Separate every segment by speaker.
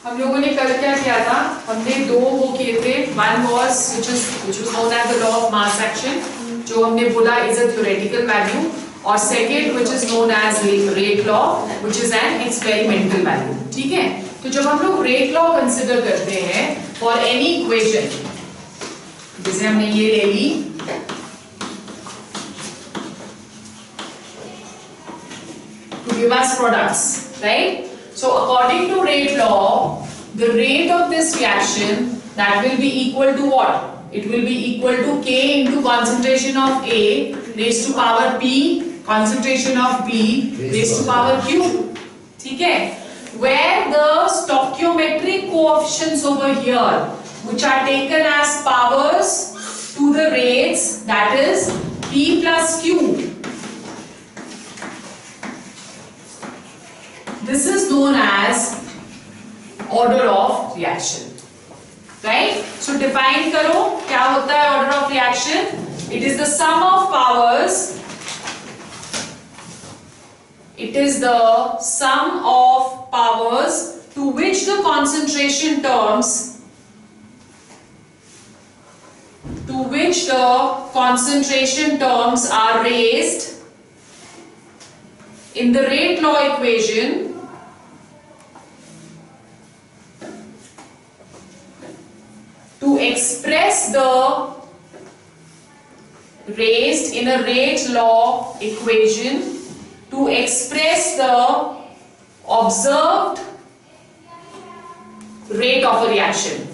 Speaker 1: हम लोगों ने कल क्या किया था, हमने दो वो किए थे, one was which was known as the law of mass action, जो हमने बोला is a theoretical value, और second which is known as rate law which is an experimental value. ठीक है, तो जब हम लोग rate law कंसिडर करते हैं for any equation, जैसे हमने ये ले ली, to give us products, right? So according to rate law, the rate of this reaction that will be equal to what? It will be equal to K into concentration of A raised to power P, concentration of B raised to power Q. ठीक है? Where the stoichiometric coefficients over here, which are taken as powers to the rates, that is P plus Q. This is known as order of reaction, right? So define करो क्या होता है order of reaction? It is the sum of powers. It is the sum of powers to which the concentration terms are raised in the rate law equation to express the raised in a rate law equation to express the observed rate of a reaction.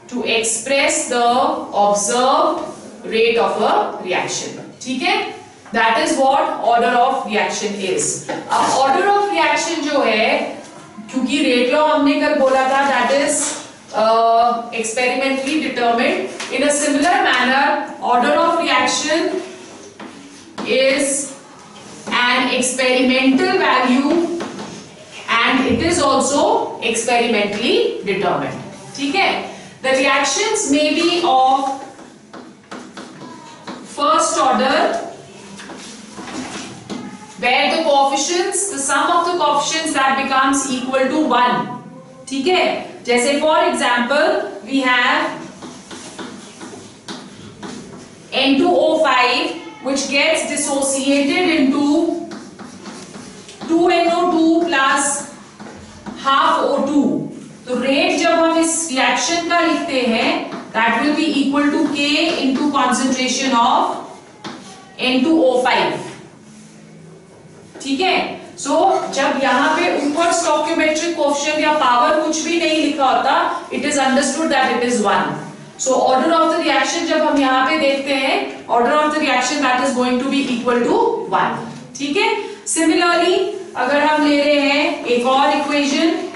Speaker 1: To express the observed rate of a reaction. ठीक है? That is what order of reaction is. अब order of reaction जो है, क्योंकि rate law हमने कल बोला था, that is experimentally determined. In a similar manner, order of reaction is an experimental value and it is also experimentally determined. ठीक है? The reactions may be of first order, where the coefficients, the sum of the coefficients that becomes equal to 1. ठीक है? जैसे for example, we have N2O5 which gets dissociated into 2NO2 plus half O2. तो rate जब हम इस reaction का लिखते हैं, that will be equal to K into concentration of N2O5. ठीक है? So जब यहाँ पे ऊपर stoichiometric coefficient या पावर कुछ भी नहीं लिखा होता, it is understood that it is 1. So order of the reaction जब हम यहाँ पे देखते हैं, order of the reaction that is going to be equal to 1. ठीक है? Similarly, अगर हम ले रहे हैं एक और equation,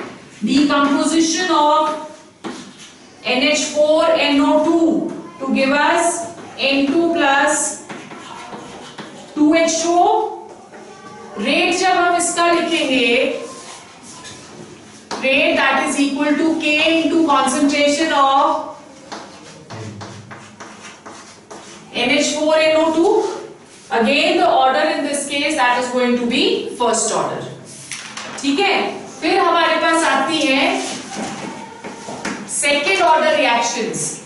Speaker 1: decomposition of NH4NO2 to give us N2 plus 2H2O. Rate जब हम इसका लिखेंगे, rate that is equal to K into concentration of NH4NO2. Again the order in this case that is going to be first order. ठीक है? फिर हमारे पास आती है second order reactions.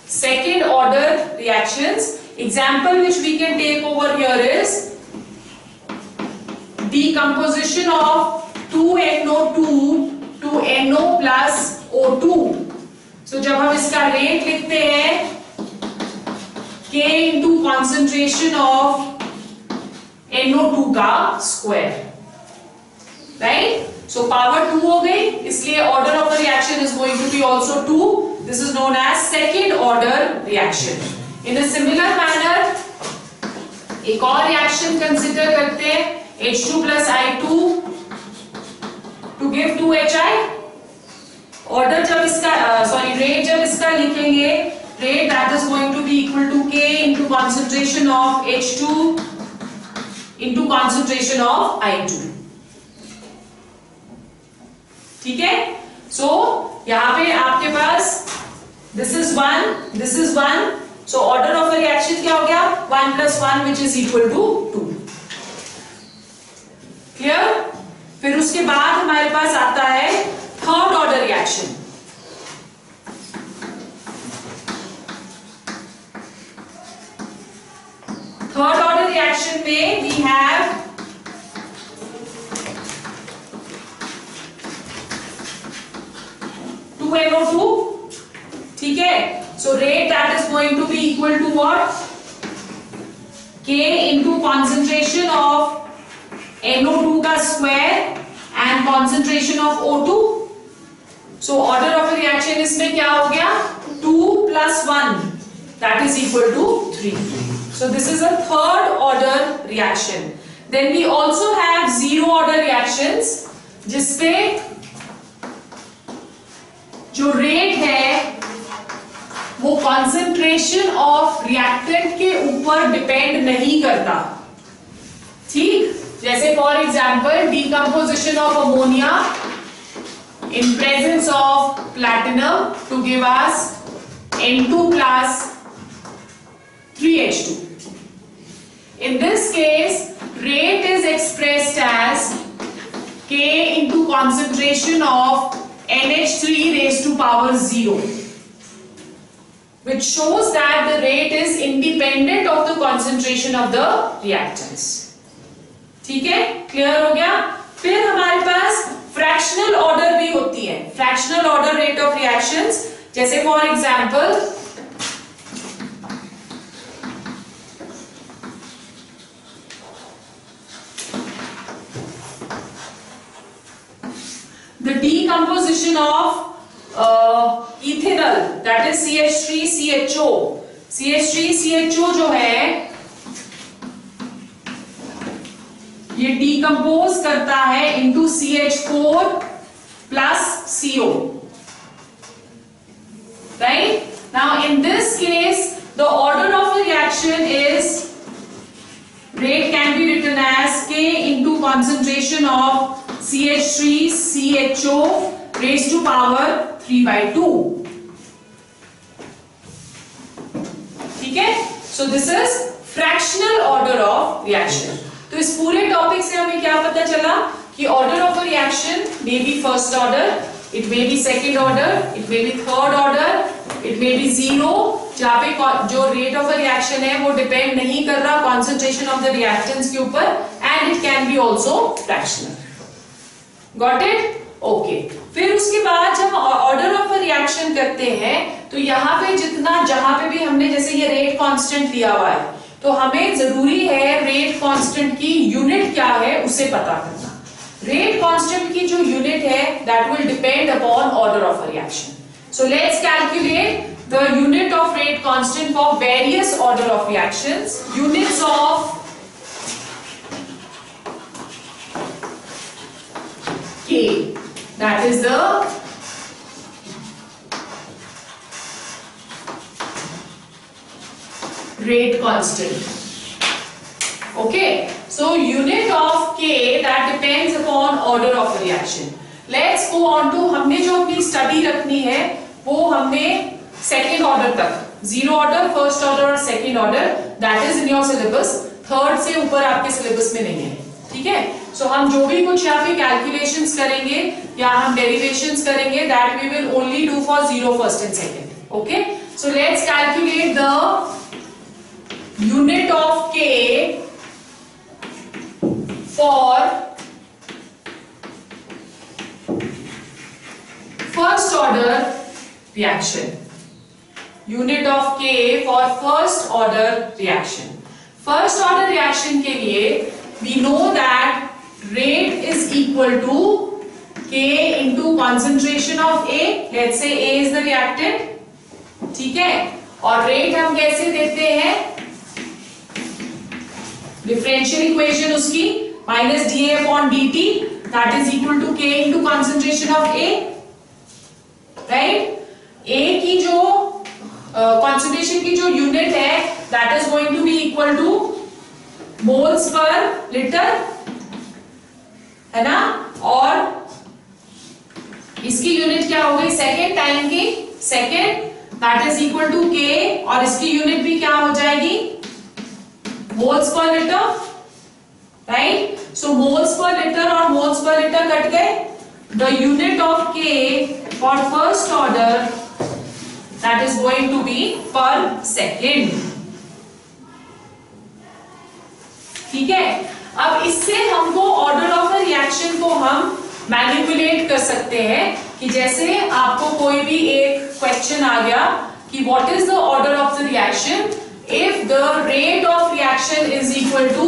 Speaker 1: Second order reactions. Example which we can take over here is decomposition of 2NO2 to NO plus O2. So जब हम इसका rate लिखते हैं, K into concentration of NO2 का square, right? So power 2 हो गई, इसलिए order of the reaction is going to be also 2. This is known as second order reaction. In a similar manner, एक और reaction consider करते हैं, H2 plus I2 to give 2HI. Order जब इसका rate जब इसका लिखेंगे, rate that is going to be equal to K into concentration of H2 into concentration of I2. ठीक है? So यहाँ पे आपके पास this is 1, so order of a reaction क्या हो गया 1 + 1 which is equal to 2. Clear? फिर उसके बाद हमारे पास आता है third order reaction. Third order reaction में वी हैव NO2. ठीक है, so rate that is going to be equal to what? K into concentration of NO2 का square and concentration of O2. So order of a reaction इसमें क्या हो गया? 2 + 1 that is equal to 3. So this is a third order reaction. Then we also have zero order reactions जिसपे जो rate है वो concentration of reactant के ऊपर डिपेंड नहीं करता. ठीक, जैसे for example decomposition of ammonia in presence of platinum to give us N2 + 3H2. In this case, rate is expressed as K into concentration of NH3 raised to power 0, which shows that the rate is independent of the concentration of the reactants. ठीक है, clear हो गया? फिर हमारे पास fractional order भी होती है, fractional order rate of reactions. जैसे for example the decomposition of ethanol, that is CH3CHO. CH3CHO जो है ये डिकम्पोज करता है into CH4 plus CO. Right? Now in this case the order of the reaction is rate can be written as K into concentration of CH3CHO raised to power 3/2. ठीक है, so this is fractional order of reaction. तो इस पूरे topic से हमें क्या पता चला कि order of a reaction may be first order, it may be second order, it may be third order, it may be zero, जहां पे जो रेट ऑफ अ रिएक्शन है वो डिपेंड नहीं कर रहा कॉन्सेंट्रेशन ऑफ द रिएक्टेंट्स के ऊपर, and it can be also fractional. Got it? Okay. फिर उसके बाद जब ऑर्डर ऑफ अ रिएक्शन करते हैं तो यहाँ पे जहां पे भी हमने जैसे ये रेट कांस्टेंट लिया हुआ है तो हमें जरूरी है रेट कांस्टेंट की यूनिट क्या है उसे पता करना. रेट कांस्टेंट की जो यूनिट है that will depend upon order of a reaction. So let's calculate the unit of rate constant for various order of reactions. Units of K, that is the rate constant. Okay, so unit of K that depends upon order of reaction. Let's go on to हमने जो अपनी study रखनी है वो हमने second order तक, zero order, first order और second order, that is in your syllabus. Third से ऊपर आपके सिलेबस में नहीं है. ठीक है, सो हम जो भी कुछ यहाँ पे कैलकुलेशंस करेंगे या हम डेरिवेशंस करेंगे that we will only do for zero, first and second. Okay, so let's calculate the unit of K for first order reaction. Unit of K for first order reaction. First order reaction के लिए we know that rate is equal to K into concentration of A. Let's say A is the reactant. ठीक है, और rate हम कैसे देते हैं? Differential equation उसकी -dA/dt that is equal to K into concentration of A. Right? A की जो concentration की जो यूनिट है that is going to be equal to moles per litre, है ना, और इसकी यूनिट क्या हो गई सेकेंड टाइम की, second that is equal to K, और इसकी यूनिट भी क्या हो जाएगी moles per litre, right? So moles per litre और मोल्स पर लीटर कट गए. The unit of K for first order that is going to be per second. ठीक है. अब इससे हमको ऑर्डर ऑफ द रिएक्शन को हम मैनिपुलेट कर सकते हैं कि जैसे आपको कोई भी एक क्वेश्चन आ गया कि what is the order of the reaction if the rate of reaction is equal to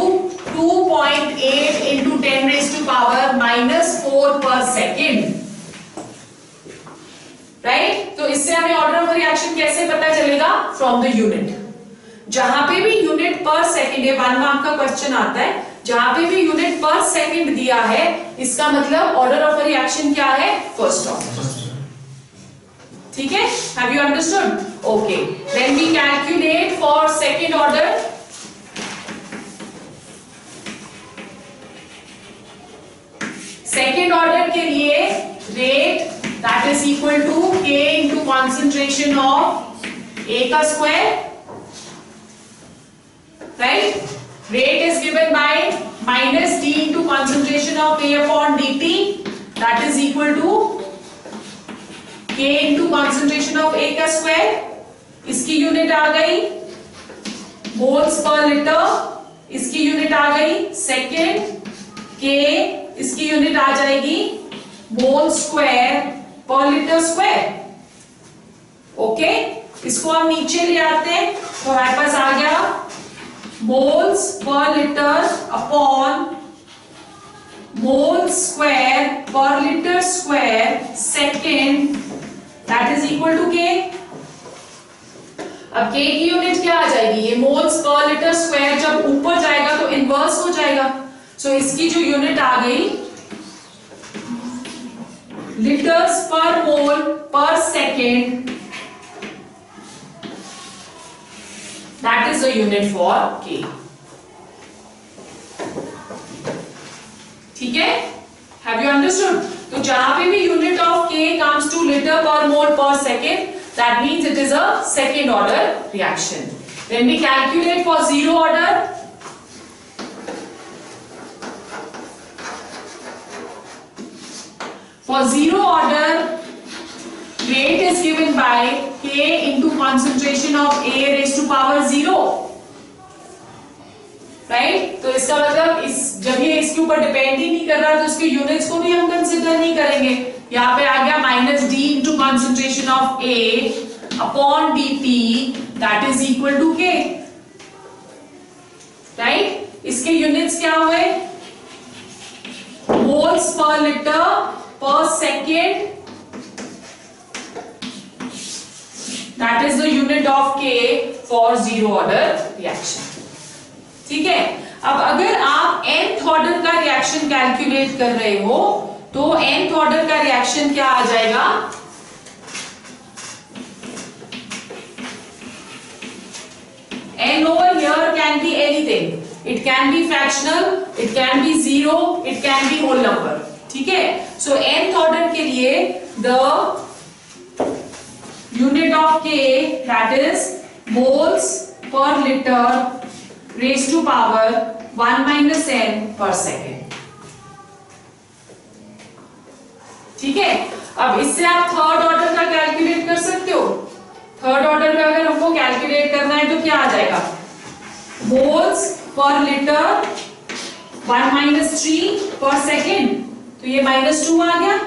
Speaker 1: 2.8 into 10 raised to power -4 per second, right? तो इससे हमें ऑर्डर ऑफ रिएक्शन कैसे पता चलेगा? From the unit. जहां पे भी यूनिट पर सेकेंड है, 1 मार्क का क्वेश्चन आता है, जहां पे भी यूनिट पर सेकेंड दिया है, इसका मतलब ऑर्डर ऑफ रिएक्शन क्या है? First order. ठीक है? Have you understood? Okay. When we calculate for second order, second order के लिए rate that is equal to K into concentration of A का square, right? Rate is given by minus D into concentration of A upon dt, that is equal to K into concentration of A का square. इसकी unit आ गई moles per litre, इसकी unit आ गई second. K इसकी unit आ जाएगी मोल square per litre square. Okay, इसको हम नीचे ले आते हैं तो हमारे पास आ गया moles per litre upon mole square per litre square second, that is equal to K. अब K की यूनिट क्या आ जाएगी? ये मोल्स पर लीटर स्क्वायर जब ऊपर जाएगा तो इनवर्स हो जाएगा. सो इसकी जो यूनिट आ गई लीटर्स पर मोल पर second, that is the unit for K. ठीक है? Have you understood? तो जहां पे भी unit of K comes to liter per mole per second, that means it is a second order reaction. When we calculate for zero order, for zero order rate is given by K into concentration of A raised to power 0, right? तो इसका मतलब इस जब ये इसके ऊपर depend ही नहीं कर रहा तो उसके यूनिट्स को भी हम कंसीडर नहीं करेंगे. यहाँ पे आ गया minus d into concentration of A upon dt, that is equal to K, right? इसके यूनिट्स क्या हुए? Moles per litre per second, that is the unit of K for zero order reaction. ठीक है? अब अगर आप nth ऑर्डर का reaction calculate कर रहे हो तो nth ऑर्डर का रिएक्शन क्या आ जाएगा? n over here can be anything. It can be fractional, it can be zero, it can be whole number. ठीक है? So nth ऑर्डर के लिए the unit of K, that is moles per liter raised to power 1 minus n per second. ठीक है? अब इससे आप third order का कैलकुलेट कर सकते हो. थर्ड ऑर्डर का अगर हमको कैलकुलेट करना है तो क्या आ जाएगा? Moles per litre 1 minus 3 per second. तो ये -2 आ गया.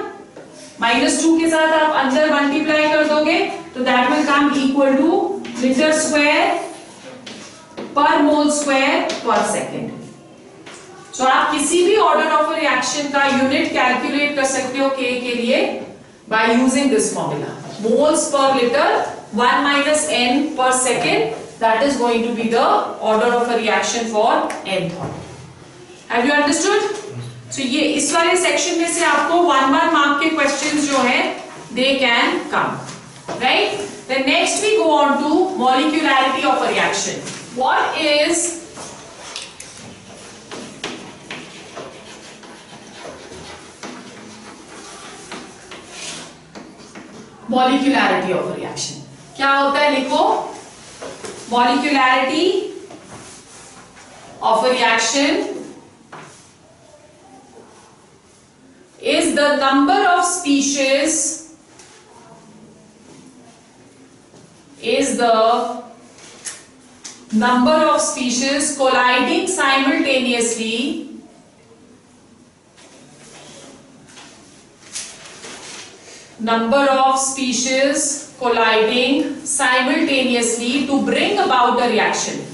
Speaker 1: -2 के साथ आप अंदर मल्टीप्लाई कर दोगे तो that will come equal two litre square पर मोल स्क्वायर पर सेकेंड. सो आप किसी भी ऑर्डर ऑफ रिएक्शन का यूनिट कैलकुलेट कर सकते हो K के लिए by using this formula. Moles per litre 1 minus n per second, that is going to be the order of a reaction for nth order. Have you understood? So ये इस वाले section में से आपको 1 मार्क के questions जो हैं they can come, right? Then next we go on to molecularity of a reaction. What is molecularity of a reaction? क्या होता है? लिखो molecularity of a reaction is the number of species colliding simultaneously to bring about a reaction.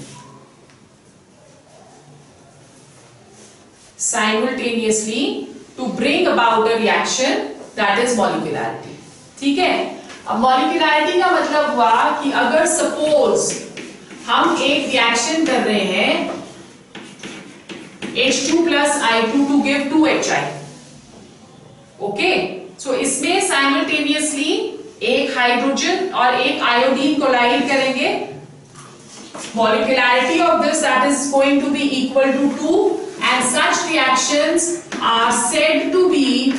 Speaker 1: That is molecularity. ठीक है? अब molecularity का मतलब हुआ कि अगर सपोज हम एक रिएक्शन कर रहे हैं H2 plus I2 to give 2HI. Okay, so इसमें साइमल्टेनियसली एक हाइड्रोजन और एक आयोडीन कोलाइड करेंगे. Molecularity of this, that is going to be equal to 2, and such reactions are said to be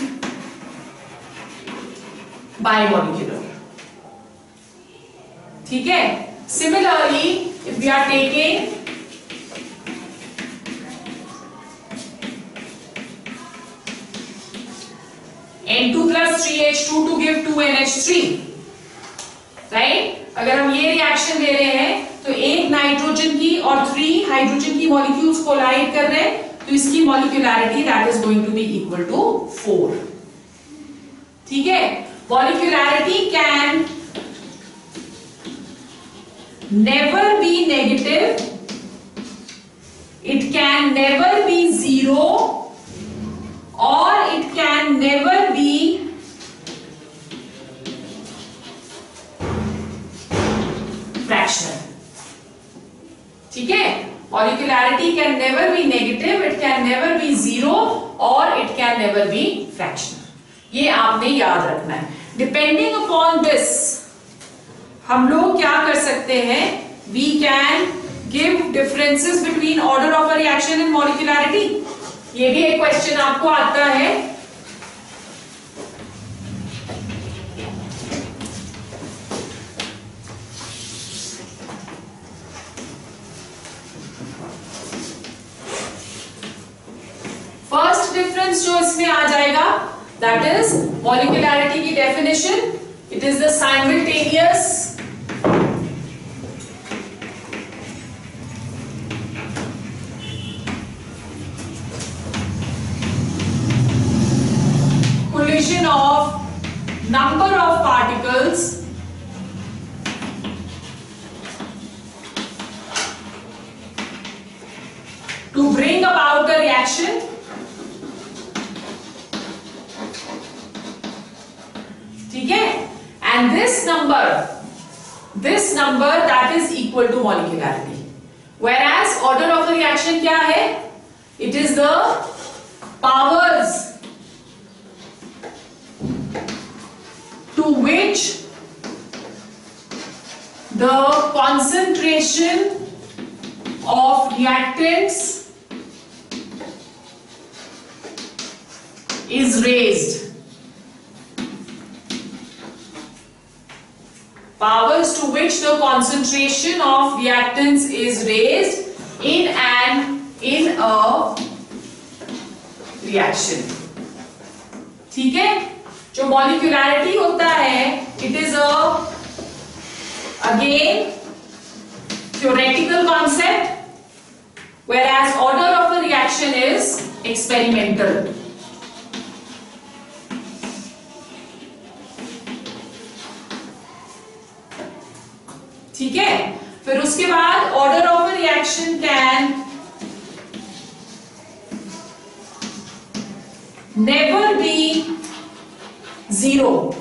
Speaker 1: bimolecular. ठीक है? Similarly, if we are taking N2 plus 3H2 to give 2NH3, right? अगर हम ये reaction दे रहे हैं तो एक nitrogen की और 3 हाइड्रोजन की मॉलिक्यूल्स कोलाइड कर रहे हैं, तो इसकी molecularity that is going to be equal to 4. ठीक है? Molecularity can never be negative, it can never be 0, or it can never be fractional. ठीक है? Molecularity can never be negative, it can never be 0, or it can never be fractional. ये आपने याद रखना है. Depending upon this, हम लोग क्या कर सकते हैं? We can give differences between order of a reaction and molecularity. ये भी एक क्वेश्चन आपको आता है. फर्स्ट डिफरेंस जो इसमें आ जाएगा, दैट इज मॉलिक्यूलैरिटी की definition. It is the simultaneous collision of number of particles to bring about a reaction ठीक है, and this number that is equal to molecularity. Whereas order of the reaction क्या है? It is the powers to which the concentration of reactants is raised. Powers to which the concentration of reactants is raised in a reaction. ठीक है? जो मॉलिक्यूलैरिटी होता है, it is again theoretical concept, whereas order of the reaction is experimental. ठीक है? फिर उसके बाद order of a reaction can never be 0.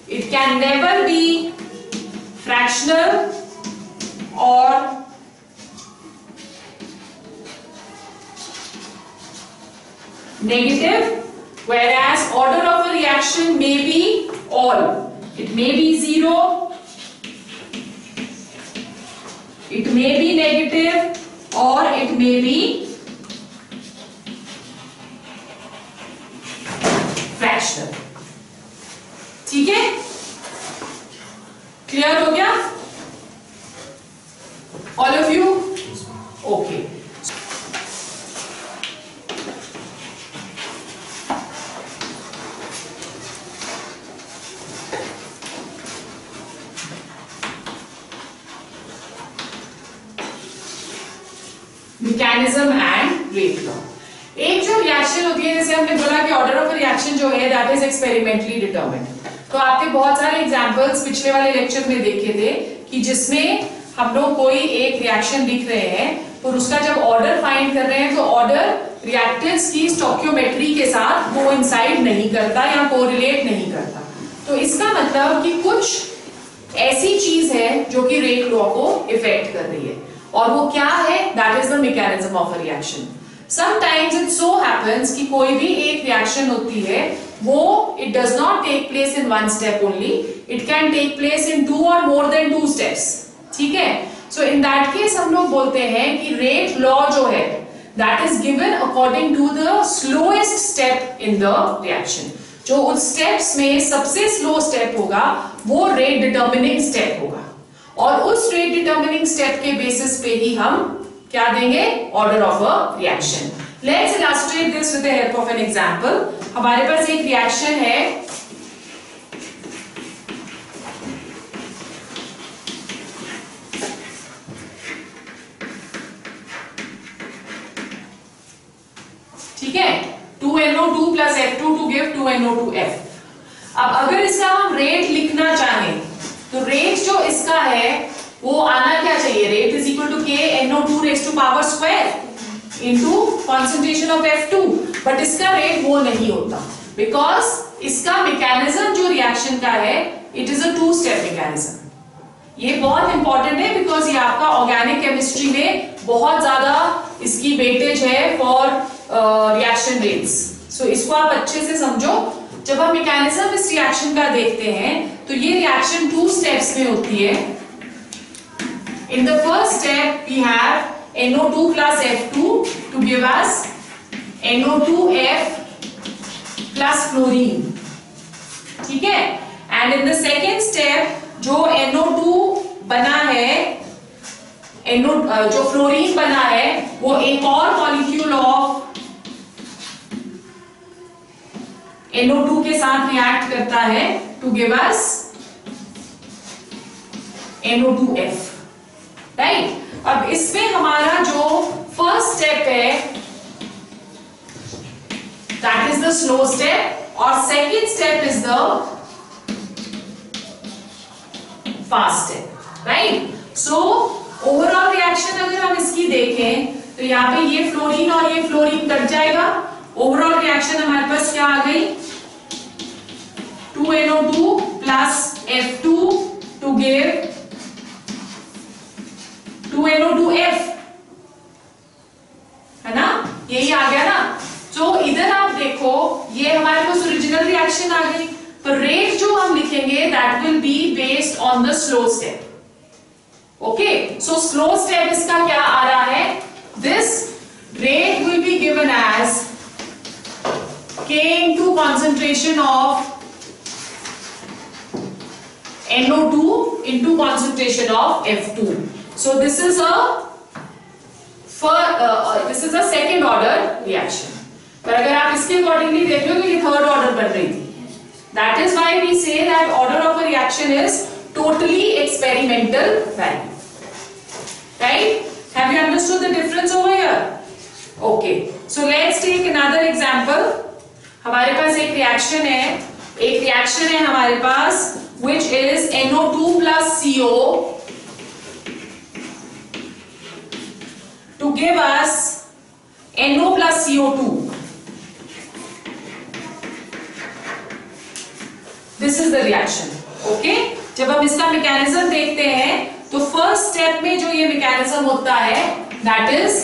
Speaker 1: It can never be fractional or negative, whereas order of a reaction may be all. It may be 0, it may be negative, or it may be fractional. ठीक है? Clear हो गया? All of you? Okay. Mechanism and rate law. एक जो reaction होती है, जैसे हमने बोला कि ऑर्डर ऑफ रिएक्शन जो है दैट इज एक्सपेरिमेंटली डिटरमिन्ड। तो आपने बहुत सारे एग्जांपल्स पिछले वाले लेक्चर में देखे थे कि जिसमें हम लोग कोई एक रिएक्शन लिख रहे हैं और उसका जब ऑर्डर फाइंड कर रहे हैं तो ऑर्डर रिएक्टेंट्स की स्टोइकियोमेट्री के साथ कोइंसाइड नहीं करता या कोरिलेट नहीं करता। तो इसका मतलब कि कुछ ऐसी चीज है जो कि रेट लॉ को इफेक्ट कर रही है, और वो क्या है? That is the mechanism of a reaction. Sometimes it so happens कि कोई भी एक रिएक्शन होती है वो it does not take place in one step only, it can take place in 2 और मोर देन 2 स्टेप्स। ठीक है, सो इन दैट केस हम लोग बोलते हैं कि रेट लॉ जो है that is given according to the slowest step in the reaction. जो उस स्टेप्स में सबसे स्लो स्टेप होगा वो रेट डिटर्मिनिंग स्टेप होगा, और उस रेट डिटर्मिनिंग स्टेप के बेसिस पे ही हम क्या देंगे? Order of a reaction. Let's illustrate this with the help of an example. हमारे पास एक रिएक्शन है, ठीक है, 2NO2 plus F2 to give 2NO2F। अब अगर इसका हम रेट लिखना चाहें तो रेट जो इसका है वो आना क्या चाहिए? Rate is equal to KNO2 raised to power square into concentration of F2, but इसका रेट वो नहीं होता बिकॉज इसका मैकेनिज्म जो रिएक्शन का है इट इज अ 2-स्टेप मैकेनिज्म। ये बहुत इंपॉर्टेंट है बिकॉज ये आपका ऑर्गेनिक केमिस्ट्री में बहुत ज्यादा इसकी वेटेज है फॉर रिएक्शन रेट्स। सो इसको आप अच्छे से समझो। जब हम मैकेनिज्म इस रिएक्शन का देखते हैं तो ये रिएक्शन 2 स्टेप्स में होती है। In the first step we have NO2 plus F2 to give us NO2F plus fluorine, ठीक है, and in the second step जो NO2 बना है, जो फ्लोरीन बना है वो एक और मॉलिक्यूल ऑफ NO2 के साथ रिएक्ट करता है to give us NO2F, right. अब इसमें हमारा जो फर्स्ट स्टेप है that is the slow step और second step is the fast step, right. So overall reaction अगर हम इसकी देखें तो यहाँ पे ये फ्लोरीन और ये फ्लोरीन कट जाएगा। ओवरऑल रिएक्शन हमारे पास क्या आ गई? 2NO2 plus F2 to give 2NO2F, है ना, यही आ गया ना। तो इधर आप देखो ये हमारे पास ओरिजिनल रिएक्शन आ गई, पर रेट जो हम लिखेंगे that will be based on the slow step. Okay, so slow step इसका क्या आ रहा है? This rate will be given as K into concentration of NO2 into concentration of F2. So this is a second order reaction. पर अगर आप इसके accordingly देख लो तो ये थर्ड ऑर्डर बन रही थी। That is why we say that order of a reaction is totally experimental value. Right? Have you understood the difference over here? Okay. So let's take another example. हमारे पास एक reaction है हमारे पास which is NO2 plus CO to give us NO plus CO2. This is the reaction. Okay? जब हम इसका mechanism देखते हैं तो फर्स्ट स्टेप में जो ये मैकेनिज्म होता है that is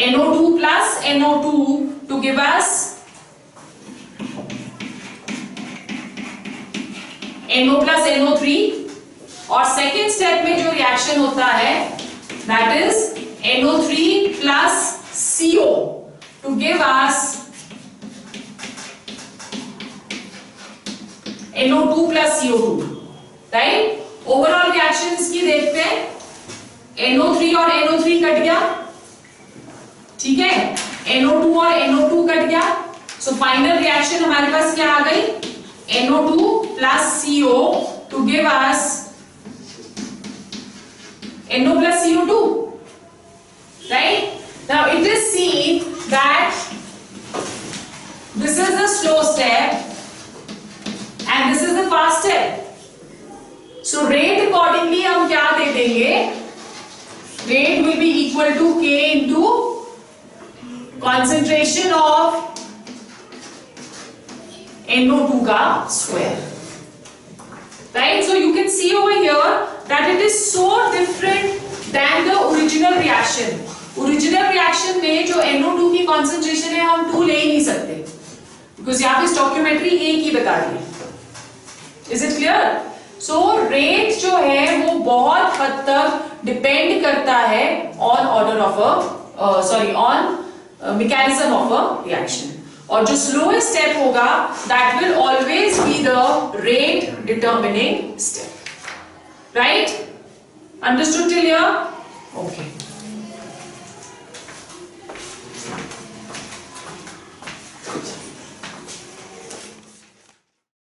Speaker 1: NO2 plus NO2 to give us NO plus NO3, और सेकेंड स्टेप में जो रिएक्शन होता है that is NO3 plus CO to give us NO2 plus CO2, right. Overall reaction इसकी देखते हैं, NO3 और NO3 कट गया, ठीक है, NO2 और NO2 कट गया। सो फाइनल रिएक्शन हमारे पास क्या आ गई? NO2 plus CO to give us NO plus CO2. Right? Now it is seen that this is the slow step and this is the fast step. So rate accordingly हम क्या दे देंगे? Rate will be equal to K into concentration of NO2 का square. Right? So you can see over here that it is so different than the original reaction. Original reaction में जो NO2 की concentration है हम 2 ले ही नहीं सकते because यहाँ पे stoichiometry 1 ही बता रही है. Is it clear? So rate जो है वो बहुत हद तक depend करता है on order of a on mechanism of a reaction. और जो slowest step होगा that will always be the rate determining step. Right? Understood till here? Okay.